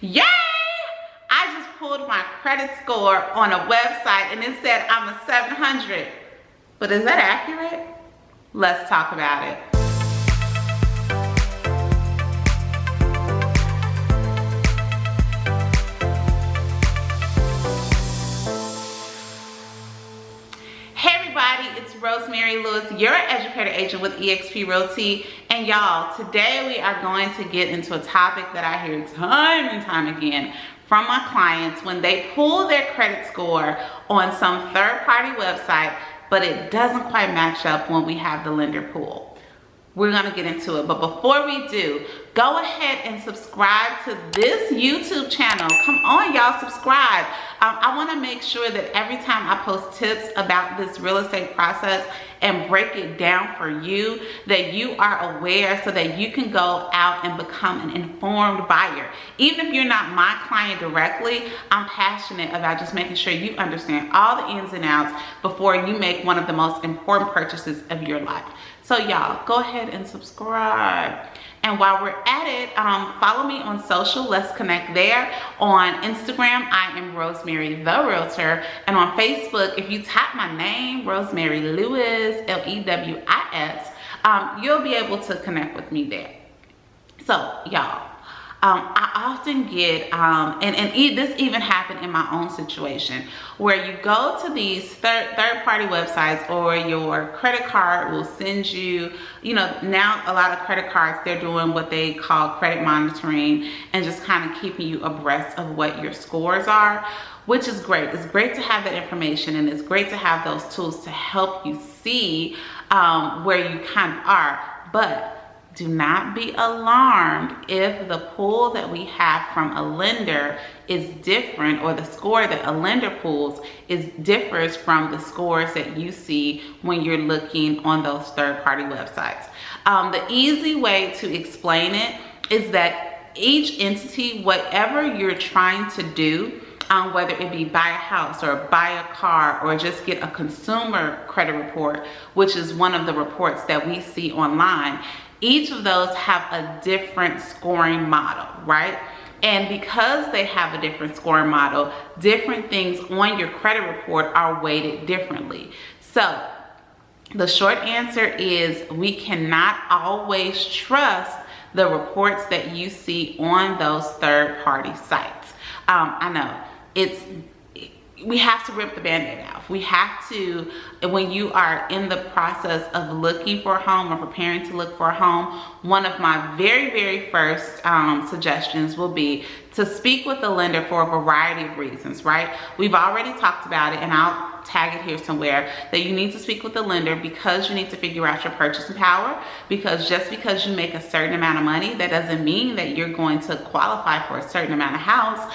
Yay! I just pulled my credit score on a website and it said I'm a 700. But is that accurate? Let's talk about it. Hey everybody, it's Rosemary Lewis, your educator agent with eXp Realty. And y'all, today we are going to get into a topic that I hear time and time again from my clients when they pull their credit score on some third-party website, but it doesn't quite match up when we have the lender pool. We're gonna get into it, but before we do, go ahead and subscribe to this YouTube channel. Come on, y'all, subscribe. I wanna make sure that every time I post tips about this real estate process and break it down for you, that you are aware so that you can go out and become an informed buyer. Even if you're not my client directly, I'm passionate about just making sure you understand all the ins and outs before you make one of the most important purchases of your life. So y'all, go ahead and subscribe. And while we're at it, follow me on social. Let's connect there. On Instagram, I am Rosemary the Realtor. And on Facebook, if you type my name, Rosemary Lewis, L-E-W-I-S, you'll be able to connect with me there. So y'all, I often get, this even happened in my own situation, where you go to these third-party websites, or your credit card will send you, now a lot of credit cards, they're doing what they call credit monitoring and just kind of keeping you abreast of what your scores are, which is great. It's great to have that information, and it's great to have those tools to help you see where you kind of are. But do not be alarmed if the pool that we have from a lender is different, or the score that a lender pulls differs from the scores that you see when you're looking on those third-party websites. The easy way to explain it is that each entity, whatever you're trying to do, whether it be buy a house or buy a car or just get a consumer credit report, which is one of the reports that we see online, each of those have a different scoring model, right? And because they have a different scoring model, different things on your credit report are weighted differently. So the short answer is we cannot always trust the reports that you see on those third-party sites. I know we have to rip the Band-Aid off. We have to, when you are in the process of looking for a home or preparing to look for a home, one of my very, very first suggestions will be to speak with the lender for a variety of reasons, right? We've already talked about it, and I'll tag it here somewhere, that you need to speak with the lender because you need to figure out your purchasing power, because just because you make a certain amount of money, that doesn't mean that you're going to qualify for a certain amount of house.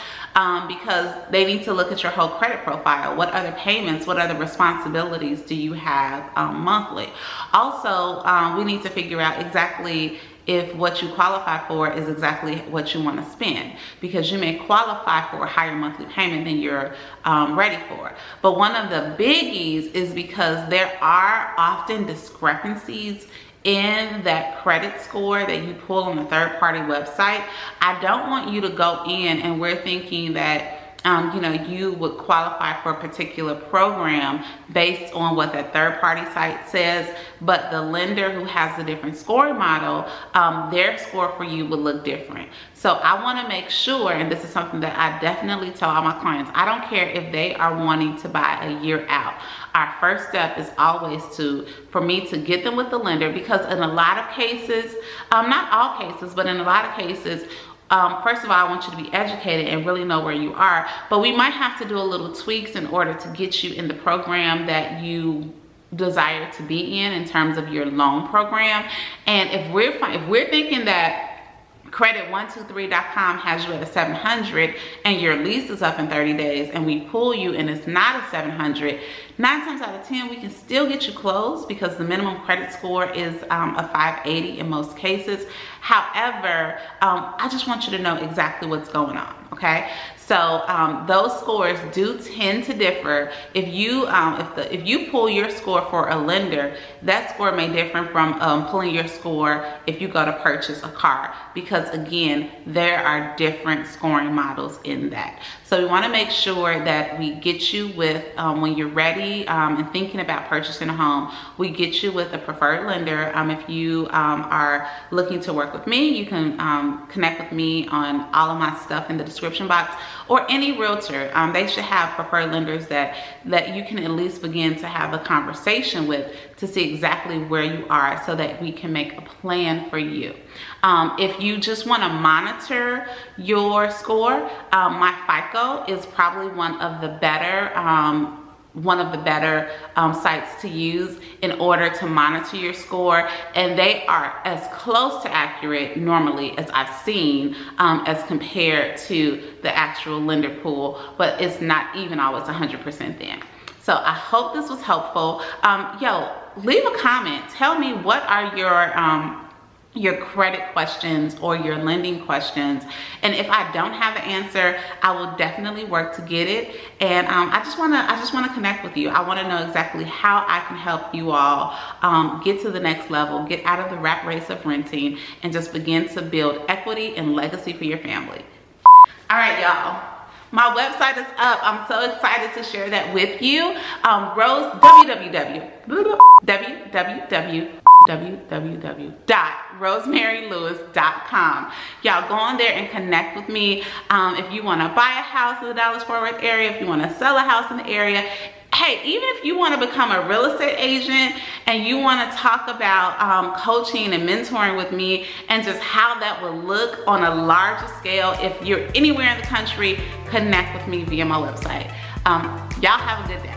Because they need to look at your whole credit profile. What other payments, what other responsibilities do you have monthly? Also, we need to figure out exactly if what you qualify for is exactly what you want to spend, because you may qualify for a higher monthly payment than you're ready for. But one of the biggies is because there are often discrepancies in that credit score that you pull on a third-party website. I don't want you to go in and we're thinking that you would qualify for a particular program based on what that third-party site says, but the lender who has a different scoring model, their score for you would look different. So I want to make sure, and this is something that I definitely tell all my clients, I don't care if they are wanting to buy a year out. Our first step is always for me to get them with the lender, because in a lot of cases, not all cases, but in a lot of cases, first of all, I want you to be educated and really know where you are, but we might have to do a little tweaks in order to get you in the program that you desire to be in terms of your loan program. And if we're thinking that credit123.com has you at a 700 and your lease is up in 30 days and we pull you and it's not a 700, 9 times out of 10 we can still get you closed because the minimum credit score is a 580 in most cases. However, I just want you to know exactly what's going on, okay? So those scores do tend to differ. If you pull your score for a lender, that score may differ from pulling your score if you go to purchase a car, because again, there are different scoring models in that. So we want to make sure that we get you with, when you're ready and thinking about purchasing a home, we get you with a preferred lender. If you are looking to work with me, you can connect with me on all of my stuff in the description box, or any realtor. They should have preferred lenders that you can at least begin to have a conversation with to see exactly where you are, so that we can make a plan for you. If you just want to monitor your score, my FICO is probably one of the better sites to use in order to monitor your score, and they are as close to accurate normally as I've seen, as compared to the actual lender pool, but it's not even always 100% then. So I hope this was helpful. Leave a comment. Tell me, what are your credit questions or your lending questions, and if I don't have the answer, I will definitely work to get it. And I just want to connect with you. I want to know exactly how I can help you all get to the next level, get out of the rat race of renting, and just begin to build equity and legacy for your family. All right, y'all. My website is up. I'm so excited to share that with you. www.rosemarylewis.com. Y'all go on there and connect with me. If you want to buy a house in the Dallas-Fort Worth area, if you want to sell a house in the area, hey, even if you want to become a real estate agent and you want to talk about coaching and mentoring with me, and just how that will look on a larger scale, if you're anywhere in the country, connect with me via my website. Y'all have a good day.